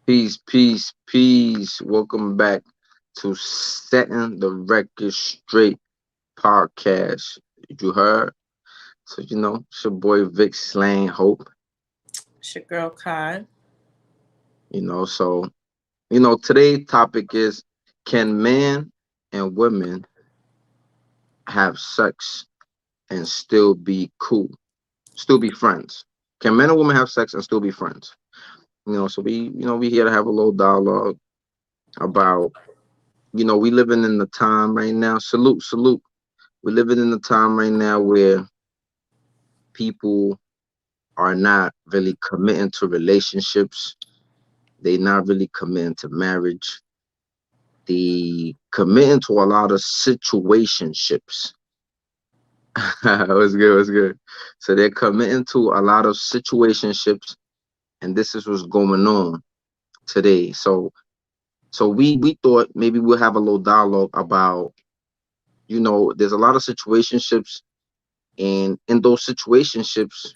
Peace, peace, peace. Welcome back to Setting the Record Straight podcast. You heard? So, it's your boy Vic Slang Hope. It's your girl Kai. Today's topic is, can men and women have sex and still be cool? Still be friends? Can men and women have sex and still be friends? We here to have a little dialogue about, we living in the time right now. Salute, salute. We're living in a time right now where people are not really committing to relationships. They not really committing to marriage. They committing to a lot of situationships. What's good? What's good? So they're committing to a lot of situationships, and this is what's going on today. So we thought maybe we'll have a little dialogue about, there's a lot of situationships, and in those situationships,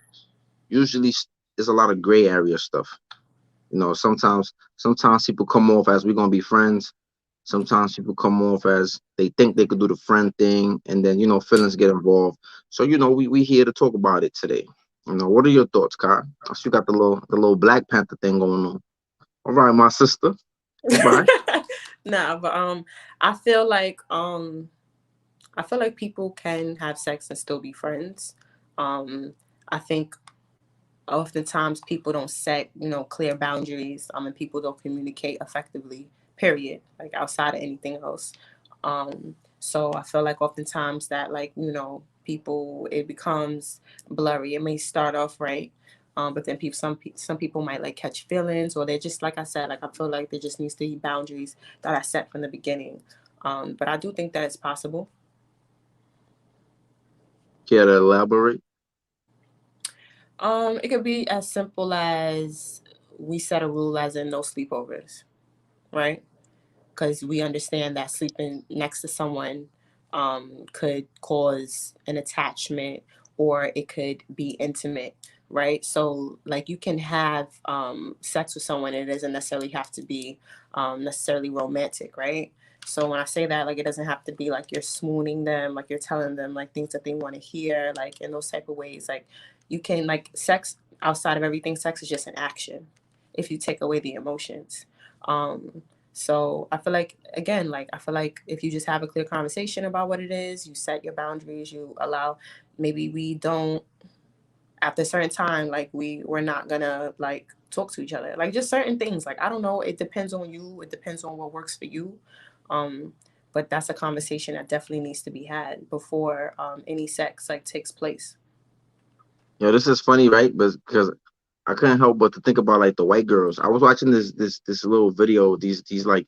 usually there's a lot of gray area stuff. Sometimes people come off as we're gonna be friends. Sometimes people come off as they think they could do the friend thing, and then feelings get involved. So we here to talk about it today. What are your thoughts, Kai? I see you got the little Black Panther thing going on. All right, my sister. Goodbye. Nah, but I feel like um I feel like people can have sex and still be friends. I think oftentimes people don't set, clear boundaries, and people don't communicate effectively, period, like outside of anything else. So I feel like oftentimes that, like, people, it becomes blurry. It may start off right, but then some people might like catch feelings, or they just, like I said, like I feel like there just needs to be boundaries that are set from the beginning. But I do think that it's possible. Care to elaborate? It could be as simple as we set a rule as in no sleepovers, right? Because we understand that sleeping next to someone could cause an attachment, or it could be intimate, right? So, like, you can have sex with someone, it doesn't necessarily have to be necessarily romantic, right? So when I say that, like, it doesn't have to be like you're swooning them, like you're telling them like things that they want to hear, like in those type of ways. Like, you can, like, sex outside of everything, sex is just an action if you take away the emotions. Um, so I feel like, again, like, I feel like if you just have a clear conversation about what it is, you set your boundaries, you allow, maybe we don't, after a certain time, like, we're not gonna like talk to each other, like just certain things, like, I don't know, it depends on you, it depends on what works for you. um but that's a conversation that definitely needs to be had before any sex like takes place. This is funny, right? But because I couldn't help but to think about like the white girls. I was watching this little video. These like,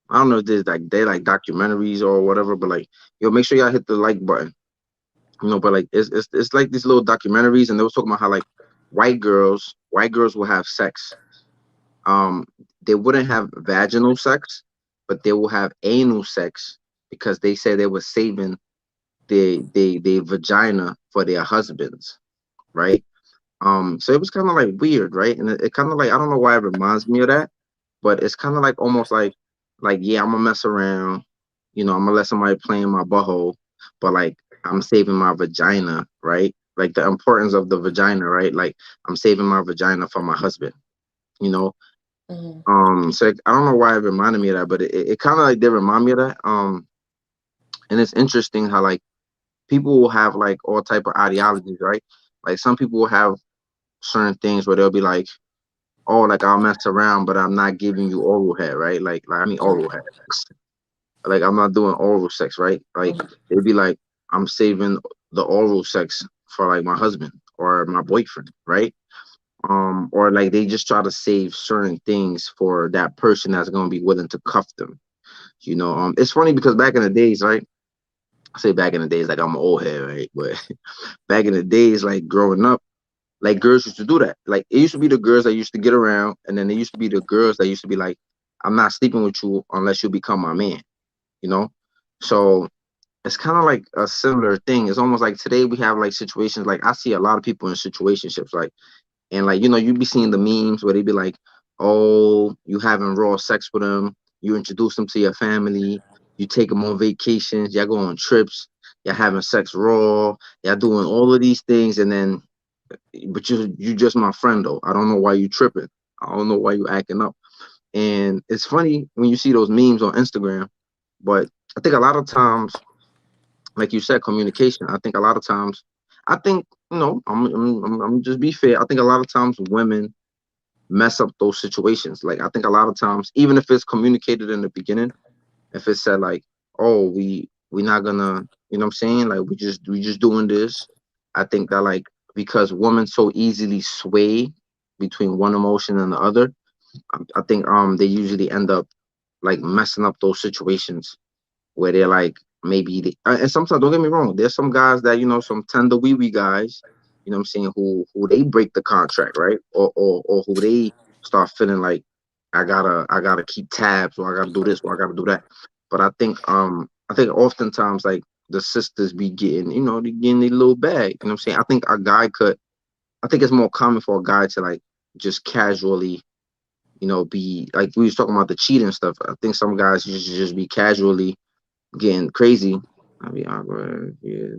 I don't know if this like they like documentaries or whatever, but like, make sure y'all hit the like button. But like it's like these little documentaries, and they was talking about how like white girls will have sex. Um, they wouldn't have vaginal sex, but they will have anal sex because they said they were saving their vagina for their husbands, right? So it was kind of like weird, right? And it kind of like, I don't know why it reminds me of that, but it's kind of like almost like yeah, I'm gonna mess around, I'm gonna let somebody play in my butthole, but like I'm saving my vagina, right? Like the importance of the vagina, right? Like I'm saving my vagina for my husband, you know. Hmm. So I don't know why it reminded me of that, but it kind of like did remind me of that. And it's interesting how like people will have like all type of ideologies, right? Like some people will have certain things where they'll be like, oh, like I'll mess around, but I'm not giving you oral head, right? Like I mean oral head. Like I'm not doing oral sex, right? Like they'd be like, I'm saving the oral sex for like my husband or my boyfriend, right? Or like they just try to save certain things for that person that's gonna be willing to cuff them. It's funny because back in the days, right? I say back in the days like I'm an old head, right? But back in the days, like growing up, like girls used to do that. Like it used to be the girls that used to get around, and then there used to be the girls that used to be like, I'm not sleeping with you unless you become my man, you know? So it's kind of like a similar thing. It's almost like today we have like situations, like I see a lot of people in situationships, like, and like, you be seeing the memes where they be like, oh, you having raw sex with them, you introduce them to your family, you take them on vacations, y'all go on trips, y'all having sex raw, y'all doing all of these things, and then, but you just my friend though. I don't know why you tripping. I don't know why you acting up. And it's funny when you see those memes on Instagram, but I think a lot of times, like you said, communication. I think a lot of times, I think I'm just be fair. I think a lot of times women mess up those situations. Like I think a lot of times, even if it's communicated in the beginning, if it said like, oh, we not gonna, you know what I'm saying? Like we just doing this. I think that like because women so easily sway between one emotion and the other, I think they usually end up like messing up those situations where they're like maybe and sometimes don't get me wrong, there's some guys that some tender wee wee guys, you know what I'm saying, who they break the contract, right? Or who they start feeling like I gotta keep tabs, or I gotta do this, or I gotta do that. But I think oftentimes like the sisters be getting, they getting a little bag, you know what I'm saying? I think it's more common for a guy to like just casually, be like we was talking about the cheating stuff. I think some guys just be casually getting crazy. I mean, awkward. Yeah,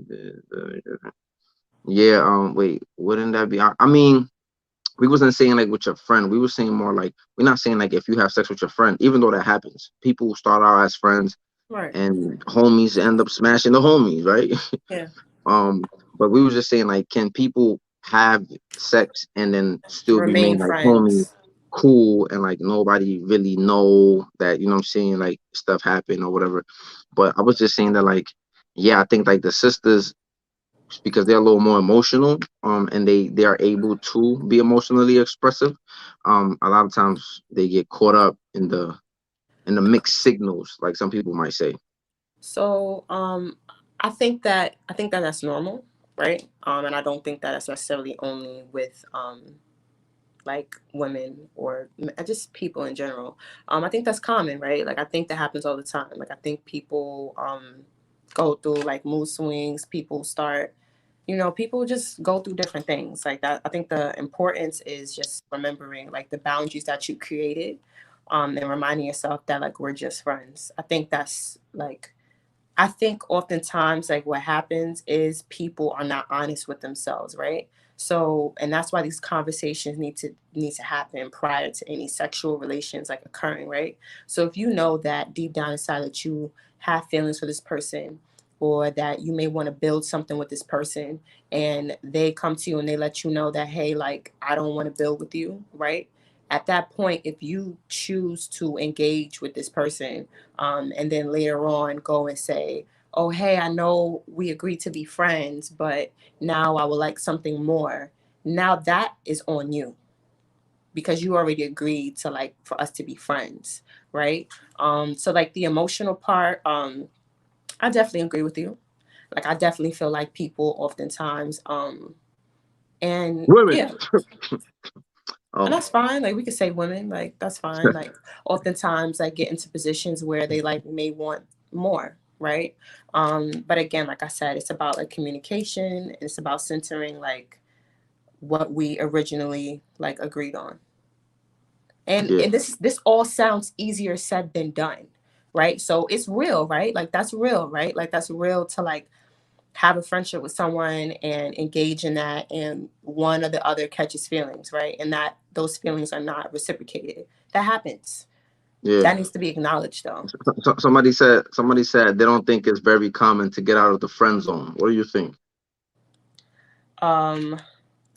yeah. Wait, wouldn't that be? I mean, we wasn't saying like with your friend. We were saying more like we're not saying like if you have sex with your friend, even though that happens. People start out as friends, Right. and homies end up smashing the homies, right? Yeah. But we were just saying like, can people have sex and then still remain Remain like homies, friends. cool, and like nobody really know that, what I'm saying, like stuff happened or whatever. But I was just saying that like, yeah, I think like the sisters, because they're a little more emotional, and they are able to be emotionally expressive. A lot of times they get caught up in the mixed signals, like some people might say. So I think that that's normal, right? And I don't think that that's necessarily only with like women or just people in general. I think that's common, right? Like I think that happens all the time. Like I think people go through like mood swings. People start, people just go through different things like that. I think the importance is just remembering like the boundaries that you created, and reminding yourself that like we're just friends. I think that's like I think oftentimes like what happens is people are not honest with themselves, right? So, and that's why these conversations need to happen prior to any sexual relations like occurring, right? So if you know that deep down inside that you have feelings for this person, or that you may want to build something with this person, and they come to you and they let you know that, hey, like I don't want to build with you, right? At that point, if you choose to engage with this person, and then later on go and say, oh, hey, I know we agreed to be friends, but now I would like something more. Now that is on you, because you already agreed to like for us to be friends, right? So like the emotional part, I definitely agree with you. Like I definitely feel like people oftentimes, and Women. yeah, and Oh, that's fine. Like we could say women, like that's fine. Like oftentimes like get into positions where they like may want more, right? But again, like I said, it's about like communication. It's about centering like what we originally like agreed on. yeah, And this all sounds easier said than done, right? So it's real, right? Like that's real, right? Like that's real to like have a friendship with someone and engage in that, and one or the other catches feelings, right? And that those feelings are not reciprocated. That happens. yeah. That needs to be acknowledged though. Somebody said they don't think it's very common to get out of the friend zone. What do you think? um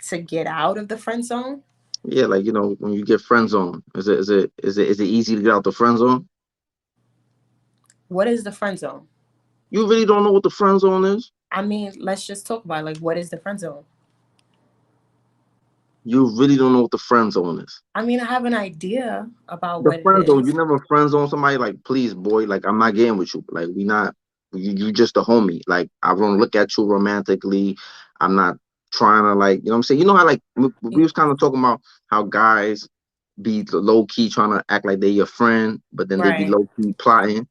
to get out of the friend zone. Yeah, like when you get friend zone, is it easy to get out the friend zone? What is the friend zone? You really don't know what the friend zone is? I mean, let's just talk about like what is the friend zone. You really don't know what the friend zone is? I mean, I have an idea about The what it friend zone, you is. never friend zone somebody, like, please, boy, like, I'm not getting with you. Like, we not, you just a homie. Like, I don't look at you romantically. I'm not trying to, like, you know what I'm saying? You know how, like, we was kind of talking about how guys be low key trying to act like they your friend, but then they be Right. low key plotting.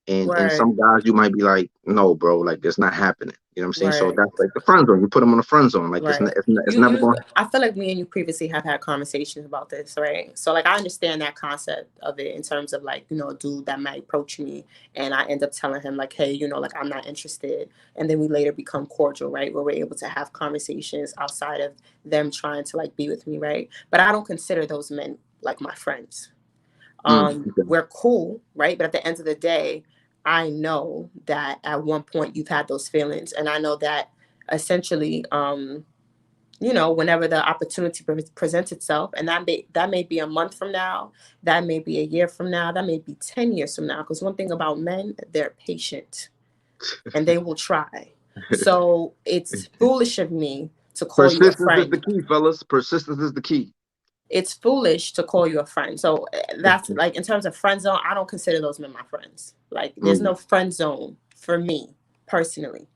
And Right. some guys you might be like, no, bro, like, it's not happening. You know what I'm saying? So Right. that's like the friend zone. You put them on the friend zone. Like Right. it's You never you going. I feel like me and you previously have had conversations about this, right? So like I understand that concept of it in terms of like, a dude that might approach me and I end up telling him like, hey, like I'm not interested. And then we later become cordial, right? Where we're able to have conversations outside of them trying to like be with me, right? But I don't consider those men like my friends. Okay. We're cool, right? But at the end of the day, I know that at one point you've had those feelings. And I know that essentially, whenever the opportunity presents itself, and that may be a month from now, that may be a year from now, that may be 10 years from now. Because one thing about men, they're patient and they will try. So it's foolish of me to call you a Persistence is the friend. key, fellas. Persistence is the key. It's foolish to call you a friend. So that's like in terms of friend zone, I don't consider those men my friends. Like there's Mm, no friend zone for me personally.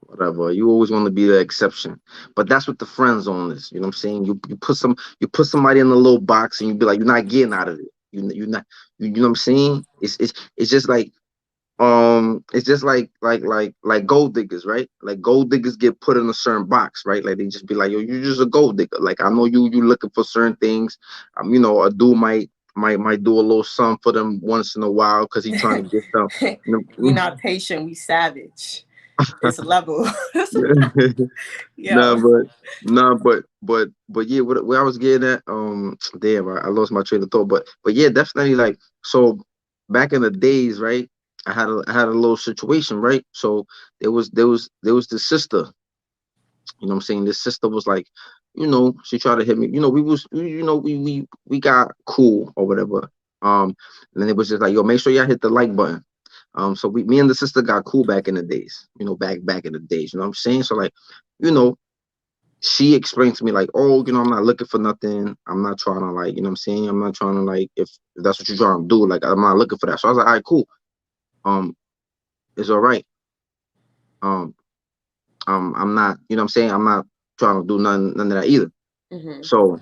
whatever. You always want to be the exception, but that's what the friend zone is. You know what I'm saying? You put somebody in a little box, and you be like, you're not getting out of it. You're not. You know what I'm saying? It's just like it's just like gold diggers, right? Like gold diggers get put in a certain box, right? Like they just be like, yo, you're just a gold digger. Like I know you looking for certain things. A dude might do a little something for them once in a while because he trying to get stuff. We not patient, we savage. It's level. No, Yo. but yeah, what I was getting at, damn, I lost my train of thought, but yeah, definitely like so back in the days, right? I had a little situation, right? So there was this sister, you know what I'm saying? This sister was like, she tried to hit me. We got cool or whatever. And then it was just like, yo, make sure y'all hit the like button. So me and the sister got cool back in the days, back in the days, you know what I'm saying? So like, you know, she explained to me like, oh, I'm not looking for nothing. I'm not trying to like, you know what I'm saying? I'm not trying to like, if that's what you're trying to do, like, I'm not looking for that. So I was like, all right, cool. Um, it's all right. Um, I'm not, you know what I'm saying? I'm not trying to do none of that either. Hmm. So,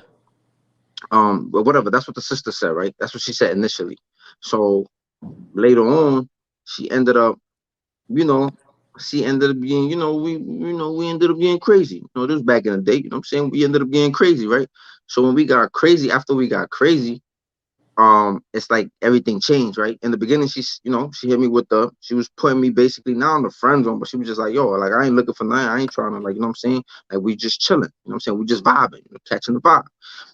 but whatever, that's what the sister said, right? That's what she said initially. So later on, she ended up, you know, she ended up being, we ended up being crazy. This was back in the day, you know what I'm saying? We ended up getting crazy, right? So when we got crazy, after we got crazy, it's like everything changed, right? In the beginning, she hit me with she was putting me basically not on the friend zone, but she was just like, yo, like I ain't looking for nothing. I ain't trying to like, you know what I'm saying? Like we just chilling, you know what I'm saying? We just vibing, catching the vibe.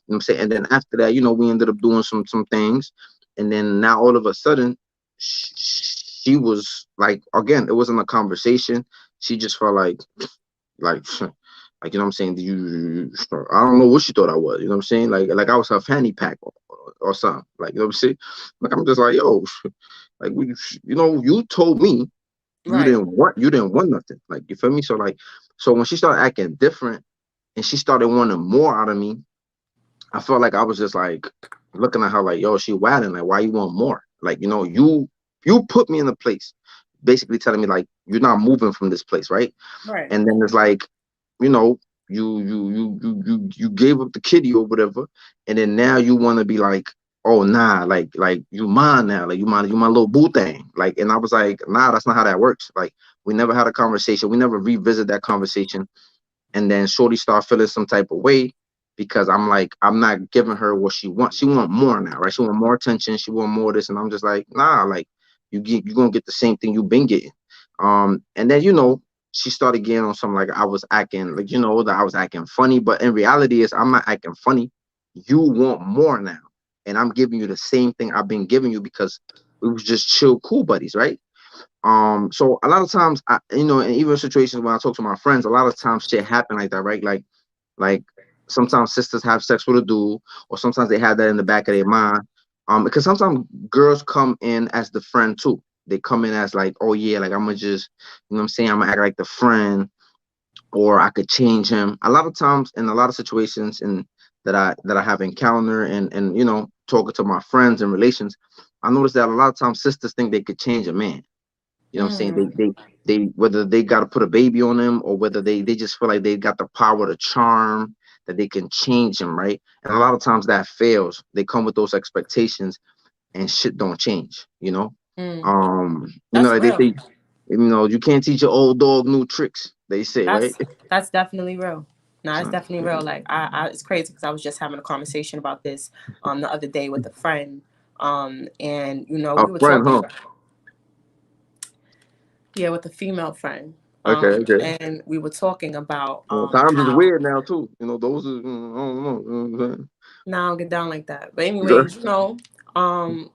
You know what I'm saying? And then after that, we ended up doing some things. And then now all of a sudden, she was like, again, it wasn't a conversation. She just felt like like, you know what I'm saying? I don't know what she thought I was, you know what I'm saying? Like I was her fanny pack or something. Like, you know what I'm saying? Like I'm just like, yo, like you told me Right. you didn't want nothing. Like, you feel me? So when she started acting different and she started wanting more out of me, I felt like I was just like looking at her like, yo, she wilding. Like, why you want more? Like, you put me in a place, basically telling me like you're not moving from this place, right? Right. And then it's like, you know, you gave up the kitty or whatever, and then now you want to be like, oh nah, like you mine now, like you my little boo thing, like. And I was like, nah, that's not how that works. Like we never had a conversation, we never revisit that conversation, and then Shorty start feeling some type of way because I'm like, I'm not giving her what she wants. She want more now, right? She want more attention. She want more of this, and I'm just like, nah, like you gonna get the same thing you've been getting. And then she started getting on some like I was acting like that I was acting funny, but in reality is I'm not acting funny. You want more now, and I'm giving you the same thing I've been giving you because we was just chill, cool buddies, right? So a lot of times, and even situations when I talk to my friends, a lot of times shit happen like that, right? Like sometimes sisters have sex with a dude, or sometimes they have that in the back of their mind. Because sometimes girls come in as the friend too. They come in as like, oh yeah, like I'm gonna just, what I'm saying, I'm gonna act like the friend, or I could change him. A lot of times, in a lot of situations, and that I have encountered, and talking to my friends and relations, I noticed that a lot of times sisters think they could change a man. You know what I'm saying? Mm. They whether they got to put a baby on him, or whether they just feel like they got the power to charm, that they can change him, right? And a lot of times that fails. They come with those expectations and shit don't change, Mm. That's like they real. think, You know, you can't teach your old dog new tricks. They say, right? That's definitely real. No, it's So, definitely real. Like it's crazy because I was just having a conversation about this the other day with a friend. And a we were friend, talking huh? about, yeah, with a female friend. Okay, okay. And we were talking about Times is how weird now too. You know, those are I don't know. You know what I'm now I don't get down like that. But saying? anyways,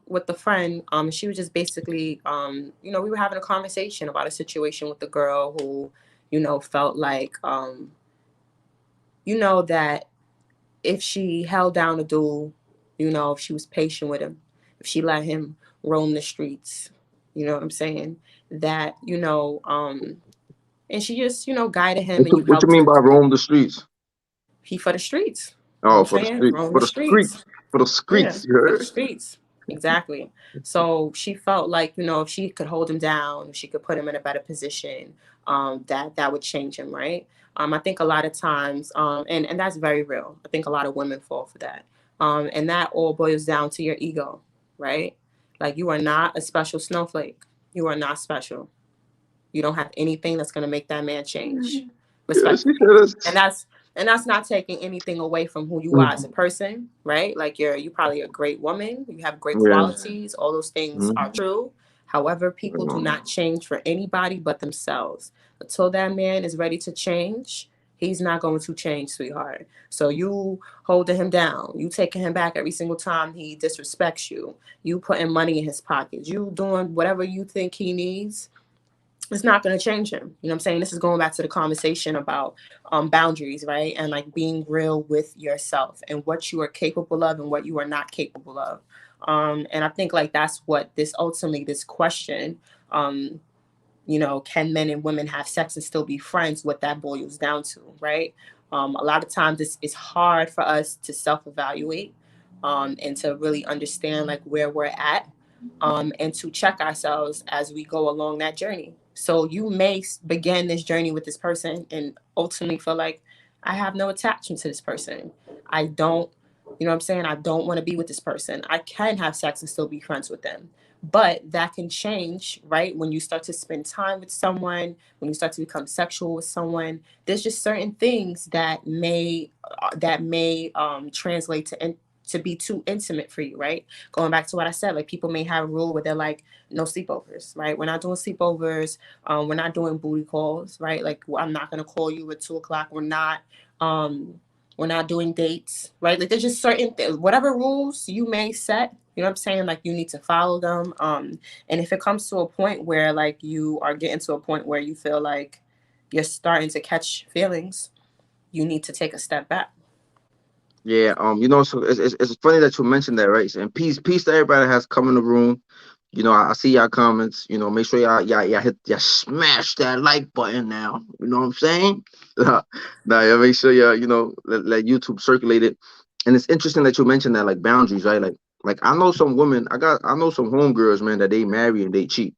with the friend, she was just basically, we were having a conversation about a situation with the girl who, felt like, that if she held down a dude, if she was patient with him, if she let him roam the streets, you know what I'm saying? That, and she just, guided him and you What you helped mean him. by roam the streets? He for the streets. You know Oh, what for I'm the saying? street, Roam for the the streets. streets, for the Yeah, streets. You for the heard? streets. Exactly. So she felt like, if she could hold him down, if she could put him in a better position, that would change him, right? I think a lot of times, and that's very real. I think a lot of women fall for that. And that all boils down to your ego, right? Like you are not a special snowflake. You are not special. You don't have anything that's going to make that man change. Yeah, she Respectfully. said And us. that's not taking anything away from who you are as a person, right? Like you probably a great woman, you have great Yeah. qualities, all those things Mhm. are true. However, people do not change for anybody but themselves. Until that man is ready to change, he's not going to change, sweetheart. So you holding him down, you taking him back every single time he disrespects you, you putting money in his pockets, you doing whatever you think he needs, it's not going to change him. You know what I'm saying? This is going back to the conversation about boundaries, right? And like being real with yourself and what you are capable of and what you are not capable of. And I think like that's what this question, um, can men and women have sex and still be friends? What that boils down to, right? A lot of times it's hard for us to self evaluate and to really understand like where we're at, and to check ourselves as we go along that journey. So you may begin this journey with this person and ultimately feel like I have no attachment to this person. I don't, you know what I'm saying? I don't want to be with this person. I can have sex and still be friends with them. But that can change, right? When you start to spend time with someone, when you start to become sexual with someone, there's just certain things that may translate to be too intimate for you, right? Going back to what I said, like people may have a rule where they're like, no sleepovers, right? We're not doing sleepovers. We're not doing booty calls, right? Like I'm not gonna call you at 2 o'clock. Um, we're not doing dates, right? Like there's just certain whatever rules you may set. You know what I'm saying? Like you need to follow them. And if it comes to a point where like you are getting to a point where you feel like you're starting to catch feelings, you need to take a step back. Yeah. So it's funny that you mentioned that, right? And peace to everybody that has come in the room. You know, I see y'all comments. You know, make sure y'all hit smash that like button now. You know what I'm saying? Now, yeah, make sure y'all let YouTube circulate it. And it's interesting that you mentioned that like boundaries, right? Like I know some women. I know some homegirls, man, that they marry and they cheat.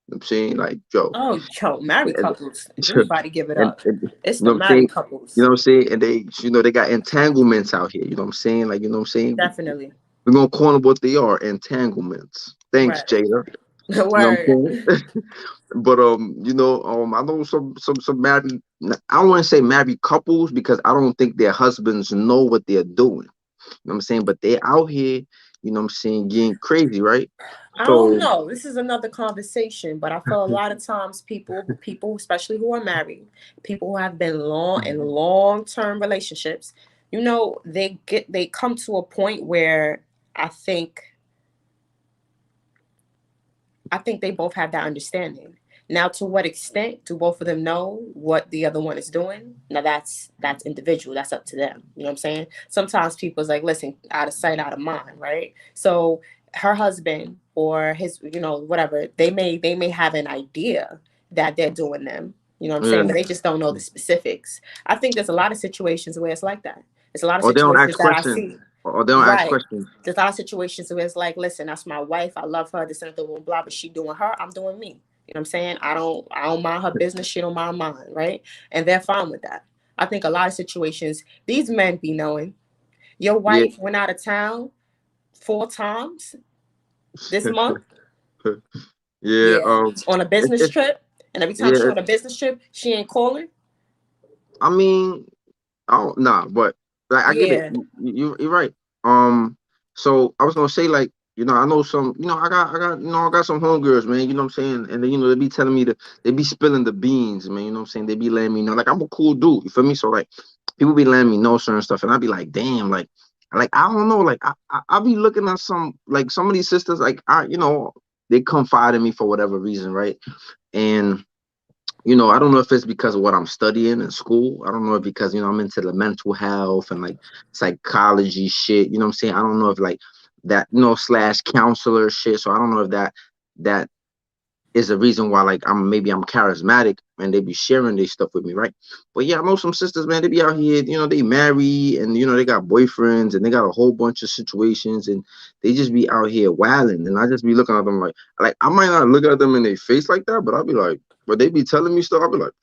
You know what I'm saying, like, Joe. Oh, yo, married And, couples. Anybody give it up. and you It's know the what I'm saying? married You know couples. what I'm saying? And they got entanglements out here. You know what I'm saying? Like, you know what I'm saying? Definitely. We're gonna call them what they are, entanglements. Thanks, Right. Jada. You know Word. what I'm saying? But I know some married. I don't want to say married couples because I don't think their husbands know what they're doing. You know what I'm saying? But they're out here. You know what I'm saying? Getting crazy, right? I don't So know. This is another conversation, but I feel a lot of times people, especially who are married, people who have been long term relationships, they come to a point where I think I think they both have that understanding. Now, to what extent do both of them know what the other one is doing? Now, that's individual. That's up to them. You know what I'm saying? Sometimes people's like, listen, out of sight, out of mind, right? So her husband or his, whatever, they may have an idea that they're doing them. You know what I'm yeah. saying? But they just don't know the specifics. I think there's a lot of situations where it's like that. There's a lot of Or they don't situations ask that I questions. see. Or they don't ask Right. questions. There's a lot of situations where it's like, listen, that's my wife. I love her. This and that, blah, blah, but she doing her. I'm doing me. You know what I'm saying? I don't mind her business. She don't mind mine. Right. And they're fine with that. I think a lot of situations, these men be knowing your Yeah. wife went out of town 4 times this month. Yeah. Yeah. On a It, business it, trip. And every time she Yeah, on a business trip, she ain't calling. I mean, I don't nah, but like I get it. Yeah, You're right. So I was gonna say like I know some I got some homegirls, man. You know what I'm saying, and then they be telling me they be spilling the beans, man. You know what I'm saying? They be letting me know like I'm a cool dude. You feel me? So like people be letting me know certain stuff, and I be like, damn, like I don't know, like I be looking at some of these sisters, like they confide in me for whatever reason, right? And I don't know if it's because of what I'm studying in school. I don't know if because, I'm into the mental health and like psychology shit. You know what I'm saying? I don't know if like that, slash counselor shit. So I don't know if that is the reason why like I'm charismatic and they be sharing this stuff with me, right? But yeah, I know some sisters, man, they be out here, they marry and they got boyfriends and they got a whole bunch of situations and they just be out here wilding. And I just be looking at them like I might not look at them in their face like that, but I'll be like, but they be telling me stuff, I'll be like,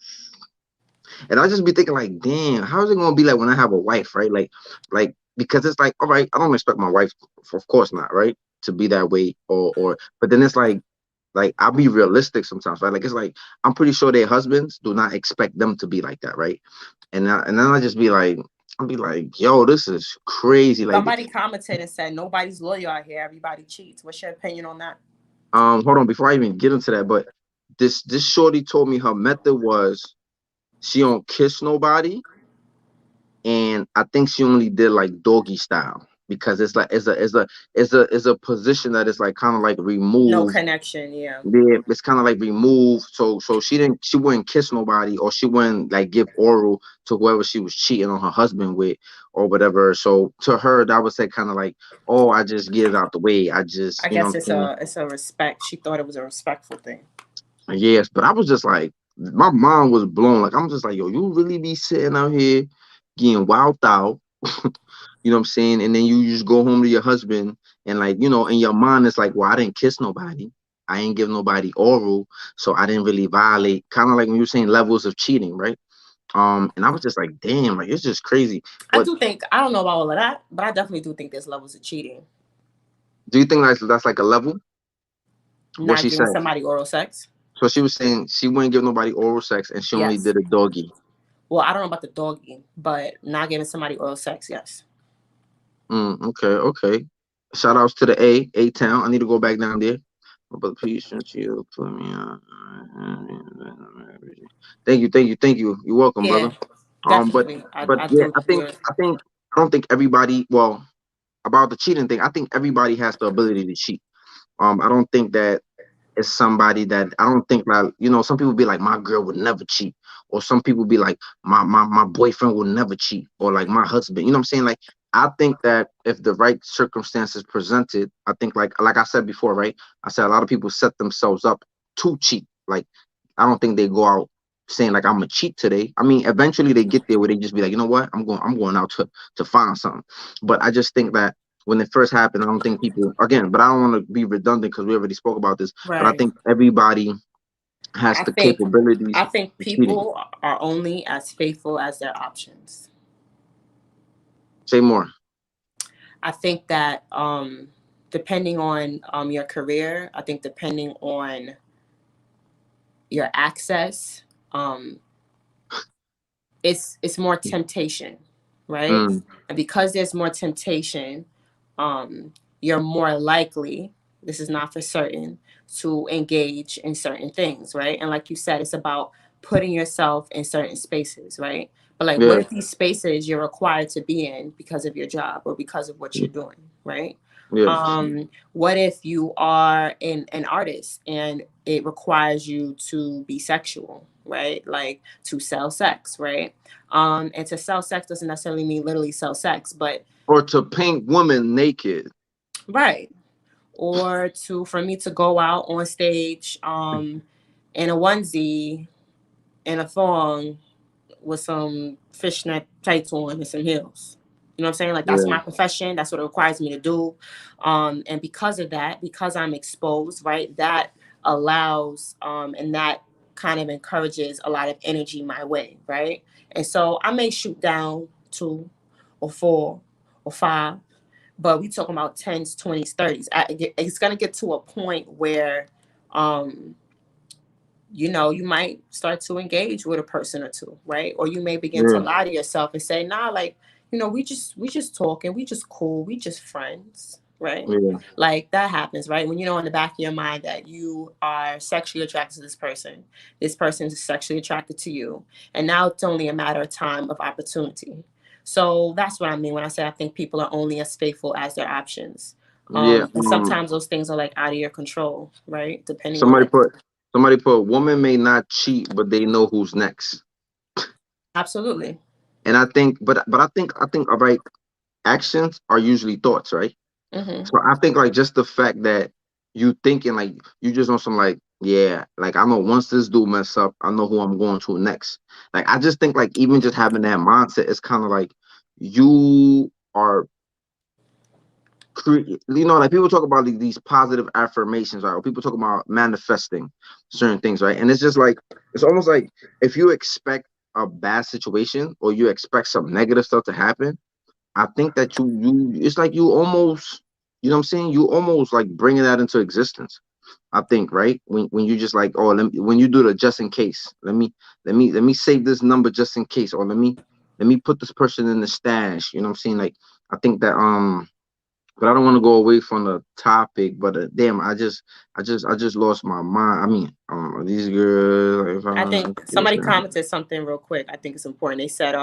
and I just be thinking like, damn, how's it gonna be like when I have a wife, right? Like because it's like, all right, I don't expect my wife, of course not, right, to be that way, but then it's like I'll be realistic sometimes, right? Like it's like I'm pretty sure their husbands do not expect them to be like that, right? And then I just be like, I'll be like, yo, this is crazy. Like, somebody commented and said nobody's loyal out here. Everybody cheats. What's your opinion on that? hold on, before I even get into that, but this shorty told me her method was she don't kiss nobody, and I think she only did like doggy style because it's like it's a position that is like kind of like No removed. connection. Yeah, Yeah, it's kind of like removed. So she wouldn't kiss nobody or she wouldn't like give oral to whoever she was cheating on her husband with or whatever. So to her that was like kind of like, oh, I just get it out the way. I just I guess what I'm saying. it's a respect. She thought it was a respectful thing. Yes, but I was just like my mind was blown. Like I'm just like, yo, you really be sitting out here getting wowed out. You know what I'm saying? And then you just go home to your husband and like, in your mind it's like, well, I didn't kiss nobody. I ain't give nobody oral, so I didn't really violate. Kind of like when you were saying levels of cheating, right? And I was just like, damn, like it's just crazy. I But do think I don't know about all of that, but I definitely do think there's levels of cheating. do you think that's like a level? What Not she giving said. somebody oral sex. So she was saying she wouldn't give nobody oral sex and she only Yes. did a doggy. Well, I don't know about the doggy, but not giving somebody oral sex. Yes. Okay, okay. Shout outs to the A Town. I need to go back down there. But please, since you put me on. Thank you. You're welcome, Yeah, brother. But definitely. but I yeah, do. I think Yeah. I think I don't think everybody. Well, about the cheating thing, I think everybody has the ability to cheat. I don't think that is somebody that I don't think like some people be like my girl would never cheat, or some people be like my boyfriend will never cheat, or like my husband. You know what I'm saying? Like I think that if the right circumstances presented, I think like I said before, right? I said a lot of people set themselves up to cheat. Like I don't think they go out saying like I'm gonna cheat today. I mean, eventually they get there where they just be like, you know what, I'm going out to find something. But I just think that when it first happened, I don't think people again, but I don't want to be redundant because we already spoke about this. But I Right. think everybody has I the think capabilities I think of cheating. people are only as faithful as their options. Say more. I think that depending on your career, I think depending on your access, um, it's more temptation, right? Mm, And because there's more temptation, um, you're more likely, this is not for certain, to engage in certain things, right? And like you said, it's about putting yourself in certain spaces, right? But like, what yeah, if these spaces you're required to be in because of your job or because of what you're doing, right? yeah. What if you are an artist and it requires you to be sexual, right? Like to sell sex, right? And to sell sex doesn't necessarily mean literally sell sex, but Or to paint women naked. right. Or to for me to go out on stage in a onesie and a thong with some fishnet tights on and some heels. You know what I'm saying? Like that's Yeah, my profession. That's what it requires me to do. And because of that, because I'm exposed, right, that allows and that kind of encourages a lot of energy my way, right? And so I may shoot down two or four or five, but we talking about 10s, 20s, 30s. It's gonna get to a point where um you know, you might start to engage with a person or two, right? Or you may begin to Yeah, lie to yourself and say, nah, like, you know, we just talking, we just cool, we just friends, right? yeah, Like that happens, right? When you know in the back of your mind that you are sexually attracted to this person is sexually attracted to you, and now it's only a matter of time of opportunity. So that's what I mean when I say I think people are only as faithful as their options. yeah. And sometimes those things are like out of your control, right? Depending Somebody on put somebody put women may not cheat, but they know who's next. absolutely. And I think, but I think, all right, actions are usually thoughts, right? Hmm. So I think like just the fact that you thinking like you just on some like, yeah, like I know once this dude mess up, I know who I'm going to next. Like I just think like even just having that mindset is kind of like you are like people talk about these positive affirmations, right? Or people talk about manifesting certain things, right? And it's just like it's almost like if you expect a bad situation or you expect some negative stuff to happen, I think that you it's like you almost, you know what I'm saying? You almost like bringing that into existence. I think, right? When you just like, oh, when you do the just in case, let me save this number just in case, or let me put this person in the stash. You know what I'm saying? Like I think that but I don't want to go away from the topic. But damn, I just lost my mind. I mean, these girls. I think somebody commented something real quick. I think it's important. They said,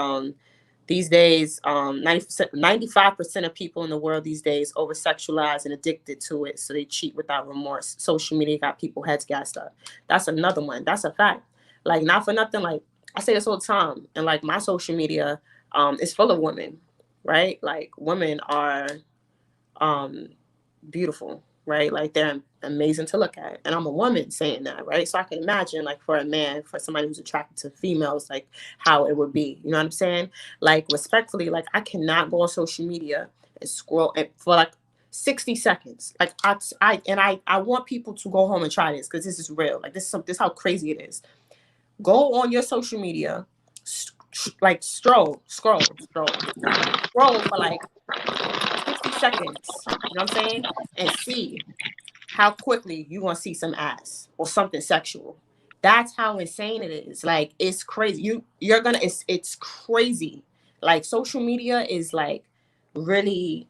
these days, 90%, 95% of people in the world these days over sexualize and addicted to it. So they cheat without remorse. Social media got people heads gassed up. That's another one. That's a fact. Like, not for nothing. Like, I say this all the time. And like, my social media is full of women, right? Like, women are um, beautiful, right? Like they're amazing to look at. And I'm a woman saying that, right? So I can imagine, like, for a man, for somebody who's attracted to females, like how it would be. You know what I'm saying? Like, respectfully, like, I cannot go on social media and scroll and for like 60 seconds. Like, I want people to go home and try this because this is real. Like, this is how crazy it is. Go on your social media, like, scroll for like 60 seconds, you know what I'm saying? And see how quickly you gonna see some ass or something sexual. That's how insane it is. Like it's crazy. You're gonna it's crazy. Like social media is like really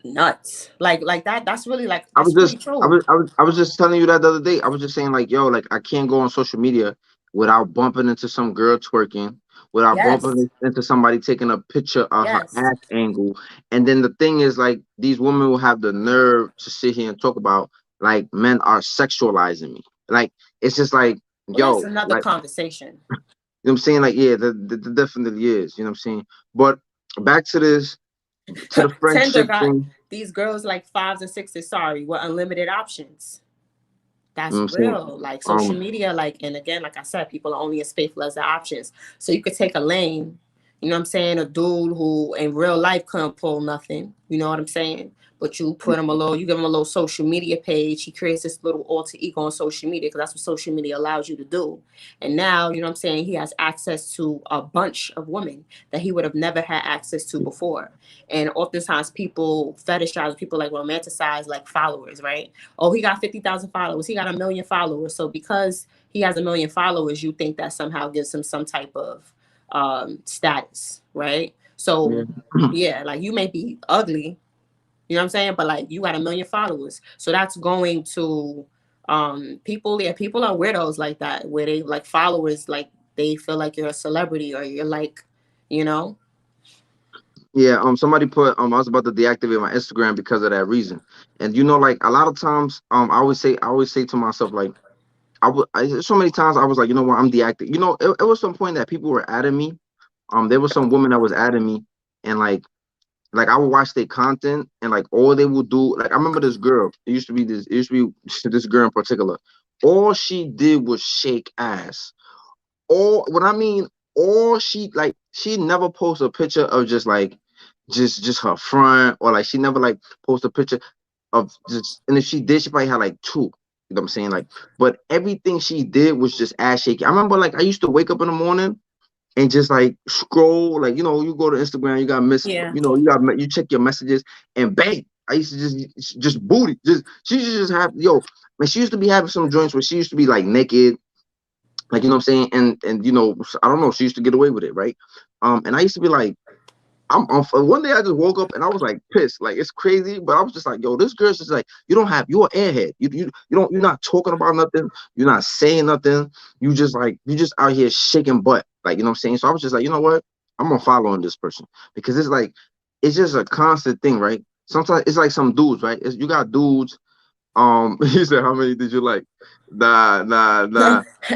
nuts. Like that's really like I was that's really just I true. was I was I was just telling you that the other day. I was just saying like, yo, like I can't go on social media without bumping into some girl twerking, without Yes. bumping into somebody taking a picture of her Yes. ass angle. And then the thing is like these women will have the nerve to sit here and talk about like men are sexualizing me. Like it's just like, Well, that's yo, another like conversation. you know what I'm saying? Like, yeah, that definitely is, you know what I'm saying? But back to this, to the Tinder friendship got thing, these girls like fives and sixes, sorry, with unlimited options. you know That's what I'm saying? real. Like social Um, media, like, and again, like I said, people are only as faithful as their options. So you could take a lane, you know what I'm saying, a dude who in real life couldn't pull nothing, you know what I'm saying? But you put him a little, you give him a little social media page. He creates this little alter ego on social media because that's what social media allows you to do. And now, you know what I'm saying, he has access to a bunch of women that he would have never had access to before. And oftentimes people fetishize, people like romanticize like followers, right? Oh, he got 50,000 followers. He got a million followers. So because he has a million followers, you think that somehow gives him some type of status, right? yeah. So yeah, like you may be ugly, you know what I'm saying? But like you got a million followers. So that's going to people, yeah, people are weirdos like that, where they like followers, like they feel like you're a celebrity or you're like, you know? Yeah, somebody put I was about to deactivate my Instagram because of that reason. And like a lot of times I always say to myself like so many times I was like, you know what, I'm deactive. It was some point that people were adding me. There was some woman that was adding me, and like I would watch their content, and like all they would do, like I remember this girl. It used to be this girl in particular. All she did was shake ass. All what I mean, all she never post a picture of just like just her front, or like she never like post a picture of just, and if she did, she probably had like two. You know what I'm saying? Like, but everything she did was just ass shaking. I remember like I used to wake up in the morning and just like scroll, like you go to Instagram, you got Yeah. you check your messages, and bang. I used to just booty, she used to just have, man. She used to be having some joints where she used to be like naked, Like, you know what I'm saying? And you know, I don't know, she used to get away with it, right? And I used to be like, one day I just woke up and I was like pissed. Like, it's crazy, but I was just like, yo, this girl's just like, you're an airhead. You're not talking about nothing. You're not saying nothing. You just out here shaking butt. Like, you know what I'm saying? So I was just like, you know what? I'm gonna follow on this person because it's like, it's just a constant thing, right? Sometimes it's like some dudes, right? You got dudes. He said, how many did you like? Nah.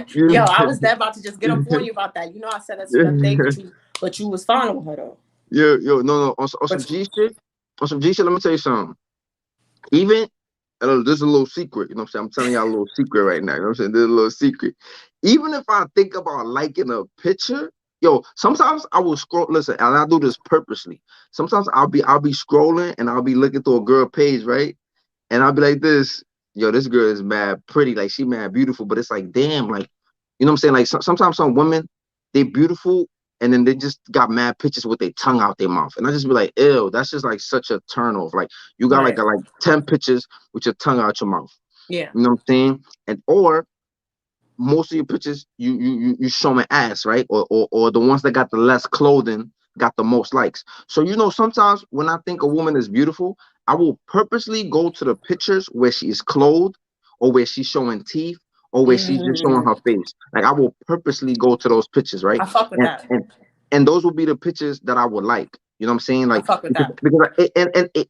Yo, I was that about to just get up on you about that. You know, I said that to you the other day, but you was following her though. Yo, no, on some But G shit, let me tell you something. Even this is a little secret, you know what I'm saying? I'm telling y'all a little secret right now. You know what I'm saying? This is a little secret. Even if I think about liking a picture, yo, sometimes I will scroll. Listen, and I do this purposely. Sometimes I'll be scrolling and I'll be looking through a girl page, right? And I'll be like this, yo, this girl is mad pretty, like she mad beautiful, but it's like, damn, like, you know what I'm saying? Like sometimes some women, they beautiful, and then they just got mad pictures with their tongue out their mouth. And I just be like, ew, that's just like such a turn off. Like you got right, like 10 pictures with your tongue out your mouth. yeah. You know what I'm saying? And or most of your pictures you showing ass, right? Or the ones that got the less clothing got the most likes. So you know, sometimes when I think a woman is beautiful, I will purposely go to the pictures where she is clothed or where she's showing teeth or where she's just showing Mm, her face. Like I will purposely go to those pictures, right? I fuck with And that. and and those will be the pictures that I would like. You know what I'm saying? I Like fuck with that.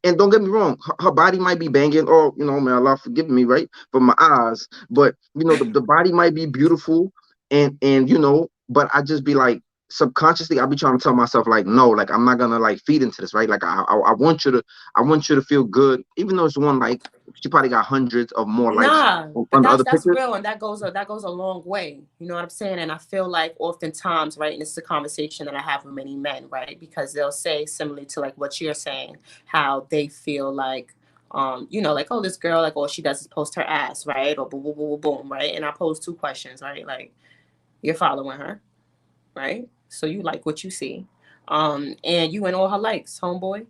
and don't get me wrong, her body might be banging, or you know, man, Allah forgive me, right? For my eyes, but you know, the body might be beautiful, and you know, but I just be like subconsciously, I'll be trying to tell myself like, no, like I'm not gonna like feed into this, right? Like I want you to, feel good, even though it's one like she probably got hundreds of more likes Nah, but on the other that's pictures. real, and that goes a long way. You know what I'm saying? And I feel like oftentimes, right, and this is a conversation that I have with many men, right, because they'll say similarly to like what you're saying, how they feel like, you know, like, oh, this girl, like all she does is post her ass, right, or boom, boom, boom, boom, boom, right. And I pose two questions, right, like you're following her, right, so you like what you see, and you and all her likes, homeboy.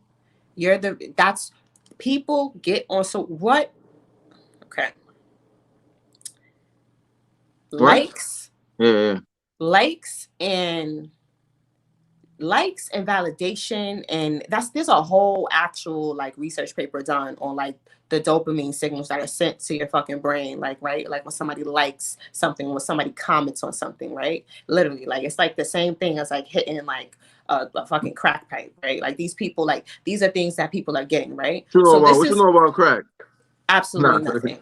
You're the that's people get on. So what? Okay, What? likes Yeah. likes and likes and validation, and that's there's a whole actual like research paper done on like the dopamine signals that are sent to your fucking brain, like, right, like when somebody likes something, when somebody comments on something, right, literally, like it's like the same thing as like hitting like a fucking crack pipe, right, like these people, like these are things that people are getting, right, so this What you is know about crack? absolutely Nah. nothing.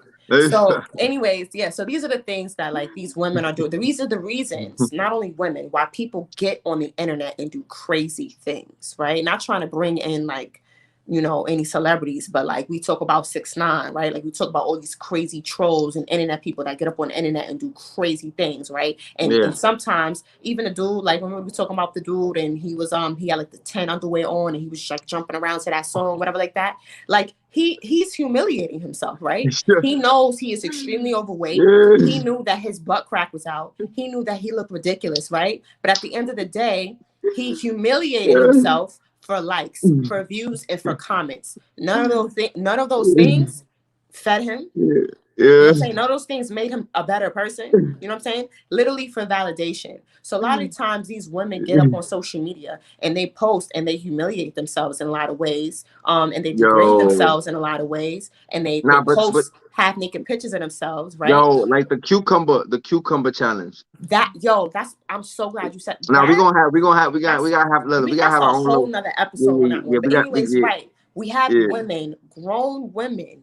So, anyways, yeah. So these are the things that like these women are doing. These are the reasons, not only women, why people get on the internet and do crazy things, right? Not trying to bring in like, you know, any celebrities, but like we talk about 6ix9ine, right? Like we talk about all these crazy trolls and internet people that get up on the internet and do crazy things, right? And Yeah. sometimes even a dude, like when we were talking about the dude and he had like the 10 underwear on and he was just like jumping around to that song, whatever like that. Like he's humiliating himself, right? He knows he is extremely overweight. He Yeah. knew that his butt crack was out. He knew that he looked ridiculous, right? But at the end of the day, he humiliated himself for likes, for views, and for comments. None of those things fed him. You know Yeah. what I'm saying? None of those things made him a better person. You know what I'm saying? Literally for validation. So a lot of times these women get up on social media and they post and they humiliate themselves in a lot of ways. And they degrade Yo. themselves in a lot of ways. And they Nah, but post half naked pictures of themselves, right? yo, like the cucumber challenge. That yo, that's I'm so glad you said Now that. we That's gotta have look, we gotta that's have a our own whole little. nother Yeah, episode on that one. we But got anyways, right. We have yeah. women, grown women.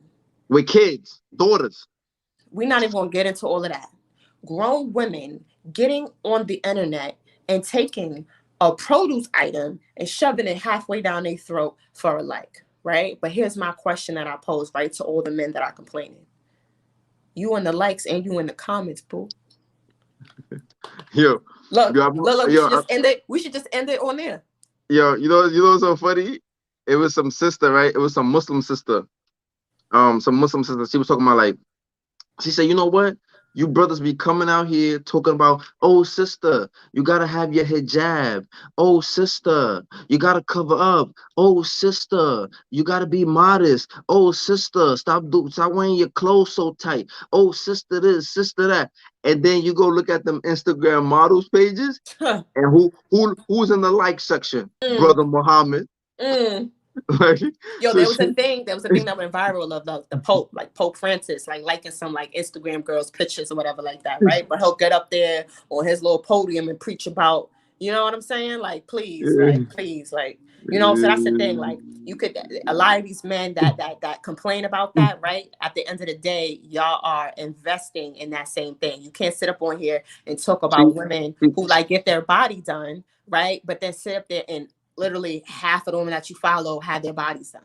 With kids, daughters. We're not even gonna get into all of that. Grown women getting on the internet and taking a produce item and shoving it halfway down their throat for a like, right? But here's my question that I pose, right, to all the men that are complaining. You in the likes and you in the comments, boo. Yo, Look, yo, look, we yo, should just end it. We should just end it on there. yo, you know what's so funny? It was some sister, right? It was some Muslim sister. Some Muslim sister. She was talking about like, she said, you know what? You brothers be coming out here talking about, oh sister, you gotta have your hijab. Oh sister, you gotta cover up. Oh sister, you gotta be modest. Oh sister, stop wearing your clothes so tight. Oh sister this, sister that. And then you go look at them Instagram models pages, and who's in the like section? mm, Brother Muhammad. mm. Like, Yo, so there was she, a thing. There was a thing that went viral of the Pope, like Pope Francis, like liking some like Instagram girls' pictures or whatever like that, right? But he'll get up there on his little podium and preach about, you know what I'm saying? Like, please, like, you know. So that's the thing. Like, you could a lot of these men that complain about that, right? At the end of the day, y'all are investing in that same thing. You can't sit up on here and talk see, about women see, who like get their body done, right? But then sit up there and literally half of the women that you follow have their bodies done.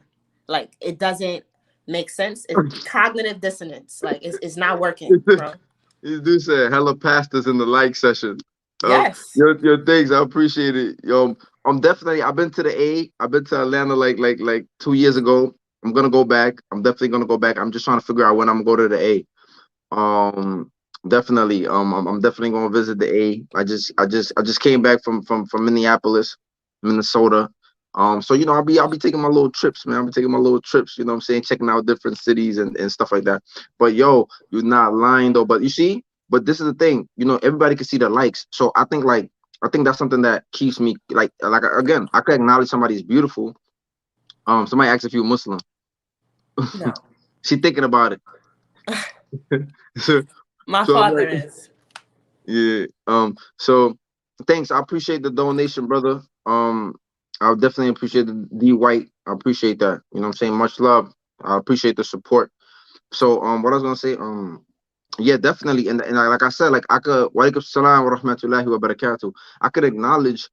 Like it doesn't make sense. It's cognitive dissonance. Like it's not working, bro. you do say hella pastors in the like session. Yes. Your things, I appreciate it. I'm definitely. I've been to the A. I've been to Atlanta like 2 years ago. I'm gonna go back. I'm definitely gonna go back. I'm just trying to figure out when I'm gonna go to the A. Um, definitely. I'm definitely gonna visit the A. I just came back from Minneapolis, Minnesota. So I'll be taking my little trips, man. I'll be taking my little trips. You know what I'm saying, checking out different cities and stuff like that. But yo, you're not lying though. But you see, but this is the thing. Everybody can see the likes. So I think that's something that keeps me like again. I could acknowledge somebody's beautiful. Somebody asked if you Muslim. No. She thinking about it. so My I'm father like, is. yeah. So thanks. I appreciate the donation, brother. I definitely appreciate the D White. I appreciate that. You know what I'm saying? Much love. I appreciate the support. So what I was gonna say, yeah, definitely. And like I said, like I could wa alaikum salam wa rahmatullahi wa barakatuh. I could acknowledge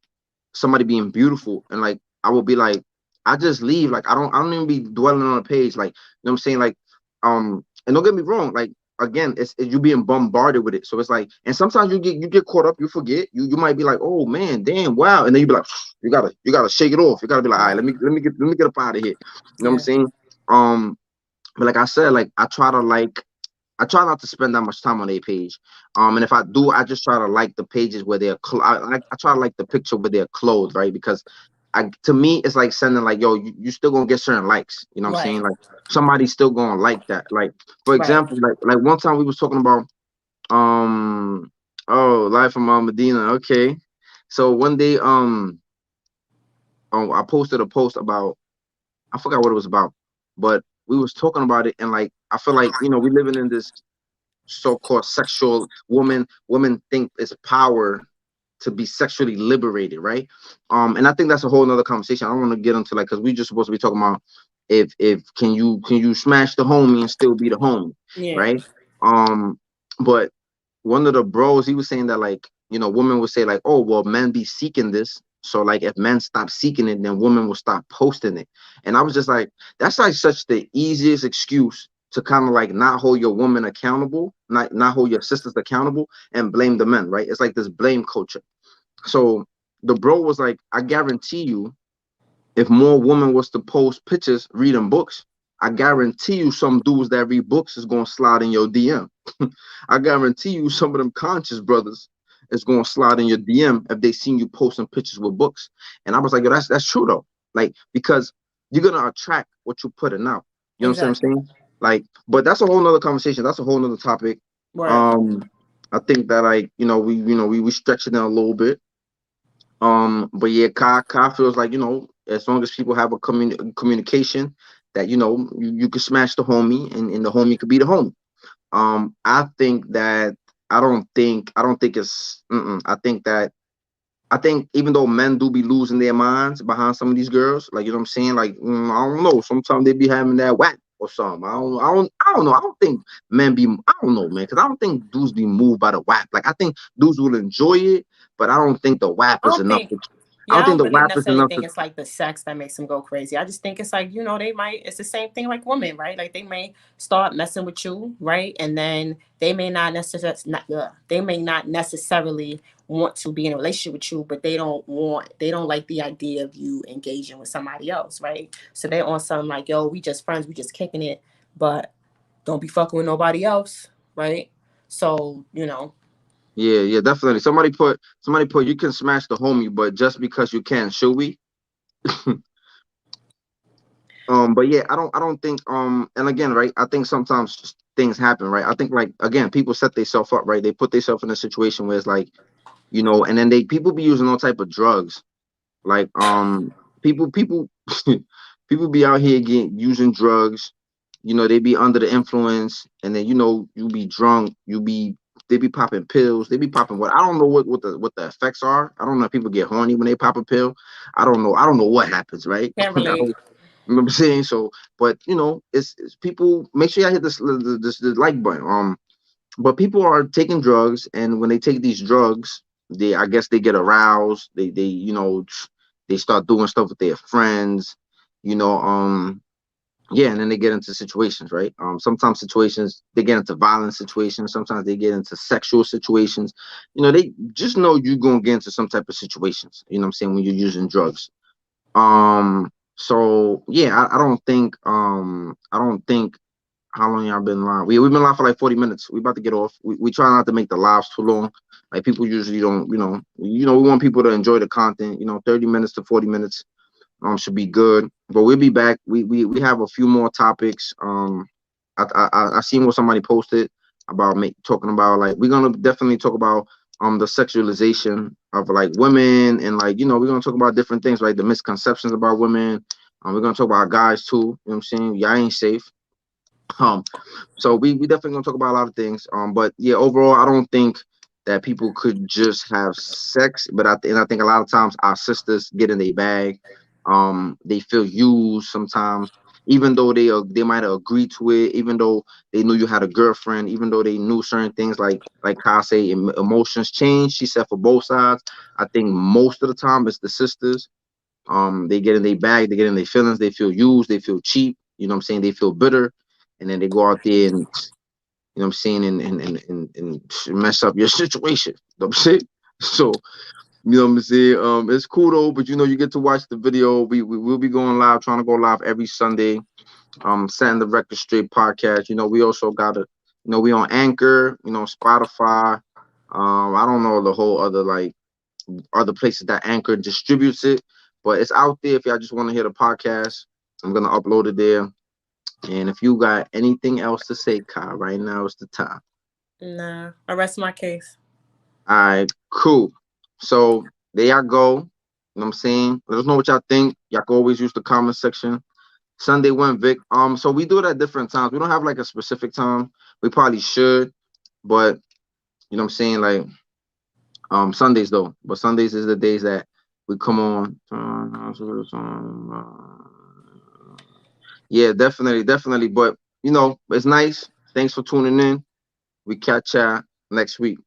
somebody being beautiful, and like I will be like, I just leave. Like I don't even be dwelling on a page. Like, you know what I'm saying? Like, and don't get me wrong, like again, it's you being bombarded with it. So it's like, and sometimes you get caught up, you forget. You might be like, oh man, damn, wow. And then you be like, you gotta shake it off. You gotta be like, all right, Yeah. let me get up out of here. You know what I'm Yeah. saying? But like I said, like I try not to spend that much time on a page. And if I do, I just try to like the pages where I try to like the picture where they're clothed, right? Because to me, it's like sending like, yo, you still gonna get certain likes. You know what I'm saying? Right. Like somebody's still gonna like that. Like for Right. example, like one time we was talking about um oh, life from Medina. Okay, so one day I posted a post about, I forgot what it was about, but we was talking about it, and like I feel like we living in this so-called sexual women think it's power to be sexually liberated, right? And I think that's a whole nother conversation. I don't want to get into, like, because we just supposed to be talking about if can you smash the homie and still be the homie, Yeah. right? Um but one of the bros, he was saying that, like, women would say like, oh well, men be seeking this, so like if men stop seeking it, then women will stop posting it. And I was just like, that's like such the easiest excuse to kind of like not hold your woman accountable, not hold your sisters accountable, and blame the men, right? It's like this blame culture. So the bro was like, I guarantee you, if more women was to post pictures reading books, I guarantee you some dudes that read books is gonna slide in your DM. I guarantee you some of them conscious brothers is gonna slide in your DM if they seen you posting pictures with books. And I was like, yo, that's true though. Like, because you're gonna attract what you're putting out. You know what I'm Exactly. saying? Like, but that's a whole nother conversation. That's a whole nother topic. Word. Um, I think that, like, we stretch it down a little bit. But yeah, Kai feels like, as long as people have a communication, that you could smash the homie, and the homie could be the homie. I think that I don't think it's. I think even though men do be losing their minds behind some of these girls, like, you know what I'm saying, like, I don't know. Sometimes they be having that whack or something. I don't know. I don't think men be. I don't know, man, because I don't think dudes be moved by the whack. Like, I think dudes will enjoy it, but I don't think the WAP I is don't enough. think, I don't yeah, I think don't the really WAP is necessarily enough think to. it's like the sex that makes them go crazy. I just think it's like, they might, it's the same thing like women, right? Like they may start messing with you, right? And then they may not necessarily want to be in a relationship with you, but they don't like the idea of you engaging with somebody else, right? So they're on something like, yo, we just friends, we just kicking it, but don't be fucking with nobody else, right? So, you know, Yeah, yeah, definitely. Somebody put you can smash the homie, but just because you can, should we? But yeah, I don't think and again, right, I think sometimes things happen, right? I think like again, people set themselves up, right? They put themselves in a situation where it's like, and then they people be using all type of drugs. Like people people be out here getting using drugs. They be under the influence, and then you be drunk, they be popping pills, they be popping what I don't know what the effects are. I don't know if people get horny when they pop a pill. I don't know what happens, right? can't I relate. don't, you know what I'm saying? So, but it's people. Make sure y'all hit this like button. But people are taking drugs, and when they take these drugs, I guess they get aroused. They start doing stuff with their friends. You know, yeah, and then they get into situations, right? Sometimes situations they get into violent situations. Sometimes they get into sexual situations. They just know you're gonna get into some type of situations. You know what I'm saying, when you're using drugs. So yeah, I don't think how long y'all been live? We've been live for like 40 minutes. We about to get off. We try not to make the lives too long. Like people usually don't, we want people to enjoy the content. 30 minutes to 40 minutes should be good. But we'll be back. We have a few more topics. I seen what somebody posted about talking about, like, we're gonna definitely talk about the sexualization of like women, and like we're gonna talk about different things, like the misconceptions about women. We're gonna talk about guys too. You know what I'm saying? Y'all ain't safe. Um, so we definitely gonna talk about a lot of things. But yeah, overall, I don't think that people could just have sex, but I think a lot of times our sisters get in their bag. They feel used sometimes, even though they might have agreed to it, even though they knew you had a girlfriend, even though they knew certain things, like Kai say, emotions change. She said for both sides. I think most of the time it's the sisters. They get in their bag, they get in their feelings, they feel used, they feel cheap. You know what I'm saying? They feel bitter, and then they go out there and what I'm saying, and mess up your situation. You know what I'm saying? So, what I'm saying? It's cool though, but you get to watch the video. We will be going live, trying to go live every Sunday. Setting the record straight podcast. We also got we on Anchor, Spotify. I don't know the whole other like other places that Anchor distributes it, but it's out there if y'all just want to hear the podcast. I'm gonna upload it there. And if you got anything else to say, Kai, right now is the time. Nah, I rest my case. All right, cool. So there y'all go. You know what I'm saying? Let us know what y'all think. Y'all can always use the comment section. Sunday went Vic. So we do it at different times. We don't have like a specific time. We probably should, but you know what I'm saying? Like Sundays though. But Sundays is the days that we come on. Yeah, definitely, definitely. But it's nice. Thanks for tuning in. We catch ya next week.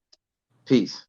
Peace.